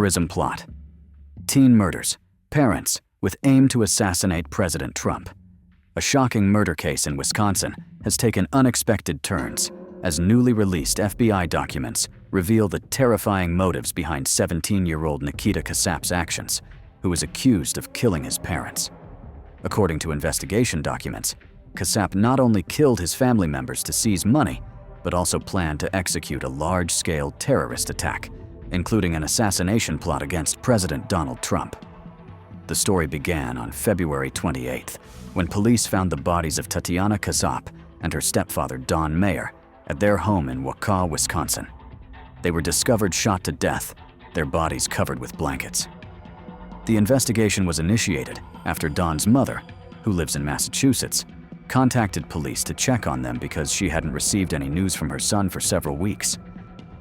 Terrorism plot. Teen murders. Parents with aim to assassinate President Trump. A shocking murder case in Wisconsin has taken unexpected turns as newly released FBI documents reveal the terrifying motives behind 17-year-old Nikita Kassap's actions, who is accused of killing his parents. According to investigation documents, Kassap not only killed his family members to seize money, but also planned to execute a large-scale terrorist attack, including an assassination plot against President Donald Trump. The story began on February 28th, when police found the bodies of Tatiana Kassap and her stepfather Don Mayer at their home in Waukau, Wisconsin. They were discovered shot to death, their bodies covered with blankets. The investigation was initiated after Don's mother, who lives in Massachusetts, contacted police to check on them because she hadn't received any news from her son for several weeks.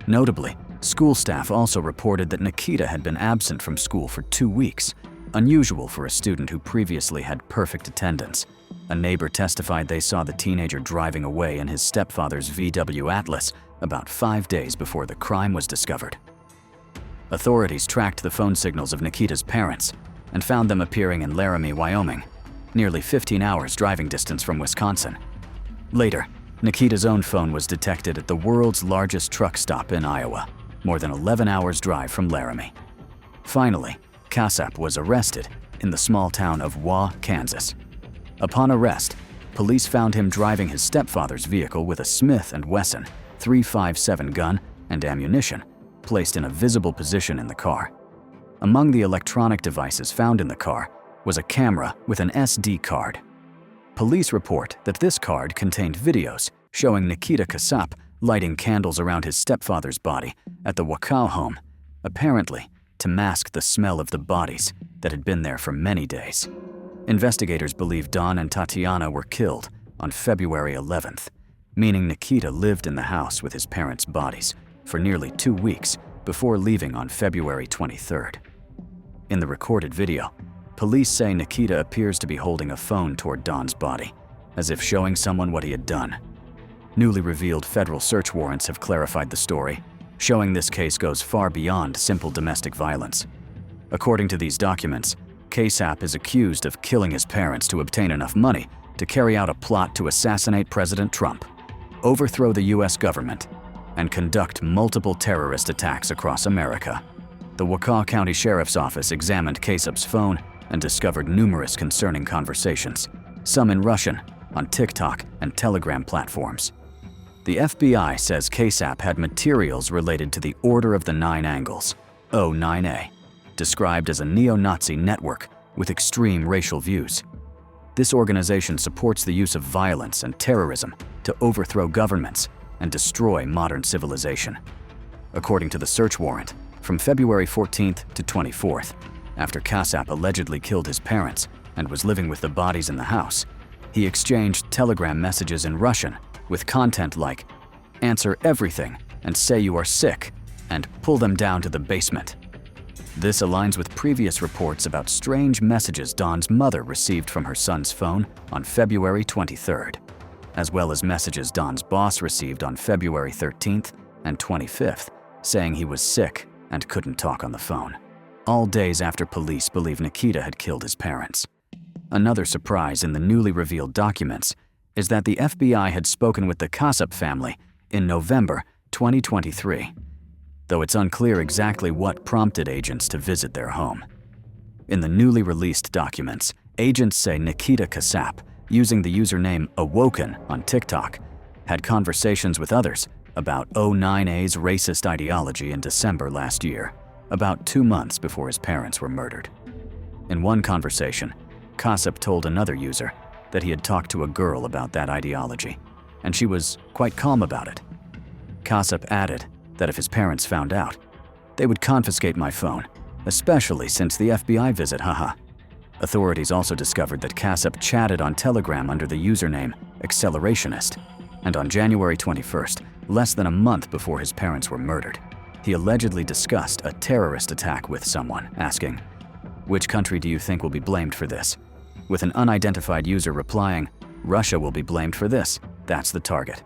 Notably, school staff also reported that Nikita had been absent from school for 2 weeks, unusual for a student who previously had perfect attendance. A neighbor testified they saw the teenager driving away in his stepfather's VW Atlas about 5 days before the crime was discovered. Authorities tracked the phone signals of Nikita's parents and found them appearing in Laramie, Wyoming, nearly 15 hours driving distance from Wisconsin. Later, Nikita's own phone was detected at the world's largest truck stop in Iowa, more than 11 hours drive from Laramie. Finally, Kassap was arrested in the small town of Waugh, Kansas. Upon arrest, police found him driving his stepfather's vehicle with a Smith & Wesson .357 gun and ammunition placed in a visible position in the car. Among the electronic devices found in the car was a camera with an SD card. Police report that this card contained videos showing Nikita Kassap lighting candles around his stepfather's body at the Waukau home, apparently to mask the smell of the bodies that had been there for many days. Investigators believe Don and Tatiana were killed on February 11th, meaning Nikita lived in the house with his parents' bodies for nearly 2 weeks before leaving on February 23rd. In the recorded video, police say Nikita appears to be holding a phone toward Don's body, as if showing someone what he had done. Newly revealed federal search warrants have clarified the story, showing this case goes far beyond simple domestic violence. According to these documents, Kassap is accused of killing his parents to obtain enough money to carry out a plot to assassinate President Trump, overthrow the U.S. government, and conduct multiple terrorist attacks across America. The Waukau County Sheriff's Office examined Kassap's phone and discovered numerous concerning conversations, some in Russian, on TikTok and Telegram platforms. The FBI says Kassap had materials related to the Order of the Nine Angles, O9A, described as a neo-Nazi network with extreme racial views. This organization supports the use of violence and terrorism to overthrow governments and destroy modern civilization. According to the search warrant, from February 14th to 24th, after Kassap allegedly killed his parents and was living with the bodies in the house, he exchanged Telegram messages in Russian with content like, "Answer everything and say you are sick," and "pull them down to the basement." This aligns with previous reports about strange messages Don's mother received from her son's phone on February 23rd, as well as messages Don's boss received on February 13th and 25th, saying he was sick and couldn't talk on the phone, all days after police believe Nikita had killed his parents. Another surprise in the newly revealed documents is that the FBI had spoken with the Kassap family in November 2023, though it's unclear exactly what prompted agents to visit their home. In the newly released documents, agents say Nikita Kassap, using the username Awoken on TikTok, had conversations with others about O9A's racist ideology in December last year, about 2 months before his parents were murdered. In one conversation, Kassap told another user that he had talked to a girl about that ideology, and she was quite calm about it. Kassap added that if his parents found out, they would confiscate my phone, especially since the FBI visit, haha. Authorities also discovered that Kassap chatted on Telegram under the username Accelerationist, and on January 21st, less than a month before his parents were murdered, he allegedly discussed a terrorist attack with someone, asking, "Which country do you think will be blamed for this?" with an unidentified user replying, "Russia will be blamed for this, that's the target."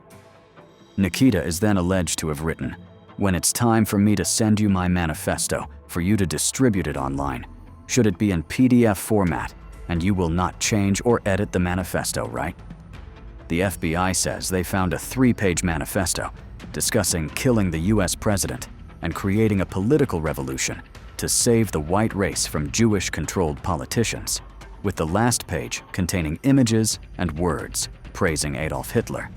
Nikita is then alleged to have written, "When it's time for me to send you my manifesto for for you to distribute it online. Should it be in PDF format, and you will not change or edit the manifesto, right? The FBI says they found a 3-page manifesto discussing killing the US president and creating a political revolution to save the white race from Jewish-controlled politicians, with the last page containing images and words praising Adolf Hitler.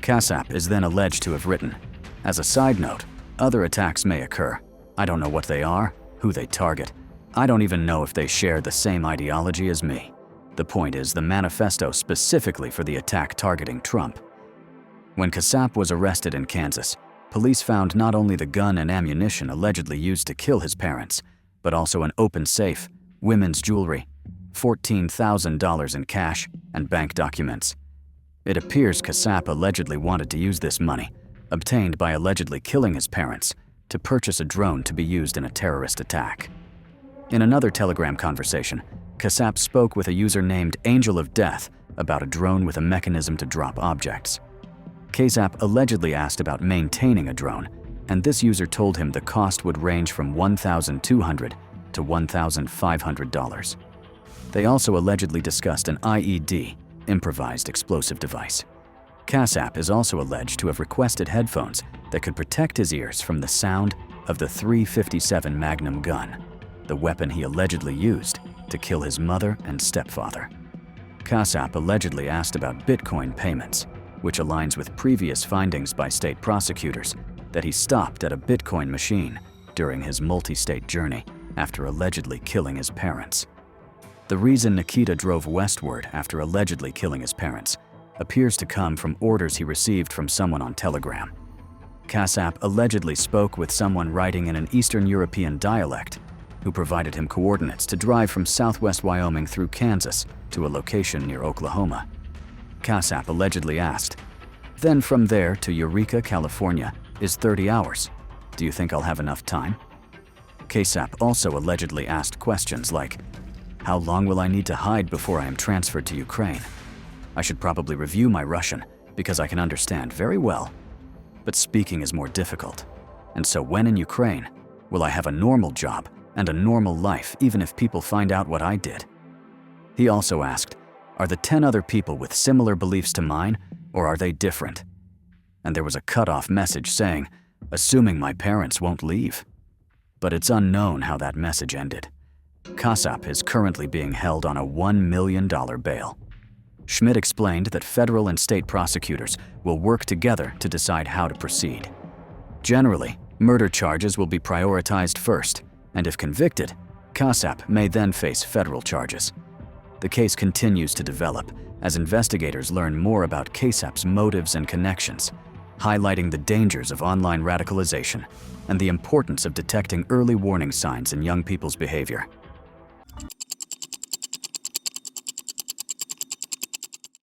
Kassap is then alleged to have written, "As a side note, other attacks may occur. I don't know what they are, who they target. I don't even know if they share the same ideology as me. The point is the manifesto specifically for the attack targeting Trump." When Kassap was arrested in Kansas, police found not only the gun and ammunition allegedly used to kill his parents, but also an open safe, women's jewelry, $14,000 in cash, and bank documents. It appears Kassap allegedly wanted to use this money, obtained by allegedly killing his parents, to purchase a drone to be used in a terrorist attack. In another Telegram conversation, Kassap spoke with a user named Angel of Death about a drone with a mechanism to drop objects. Kassap allegedly asked about maintaining a drone, and this user told him the cost would range from $1,200 to $1,500. They also allegedly discussed an IED, improvised explosive device. Kassap is also alleged to have requested headphones that could protect his ears from the sound of the .357 Magnum gun, the weapon he allegedly used to kill his mother and stepfather. Kassap allegedly asked about Bitcoin payments, which aligns with previous findings by state prosecutors that he stopped at a Bitcoin machine during his multi-state journey after allegedly killing his parents. The reason Nikita drove westward after allegedly killing his parents appears to come from orders he received from someone on Telegram. Kassap allegedly spoke with someone writing in an Eastern European dialect who provided him coordinates to drive from southwest Wyoming through Kansas to a location near Oklahoma. Kassap allegedly asked, "Then from there to Eureka, California is 30 hours. Do you think I'll have enough time?" Kassap also allegedly asked questions like, "How long will I need to hide before I am transferred to Ukraine? I should probably review my Russian because I can understand very well. But speaking is more difficult. And so when in Ukraine, will I have a normal job and a normal life even if people find out what I did?" He also asked, "Are the 10 other people with similar beliefs to mine, or are they different?" And there was a cutoff message saying, "Assuming my parents won't leave." But it's unknown how that message ended. Kassap is currently being held on a $1 million bail. Schmidt explained that federal and state prosecutors will work together to decide how to proceed. Generally, murder charges will be prioritized first, and if convicted, Kassap may then face federal charges. The case continues to develop as investigators learn more about Kassap's motives and connections, highlighting the dangers of online radicalization and the importance of detecting early warning signs in young people's behavior.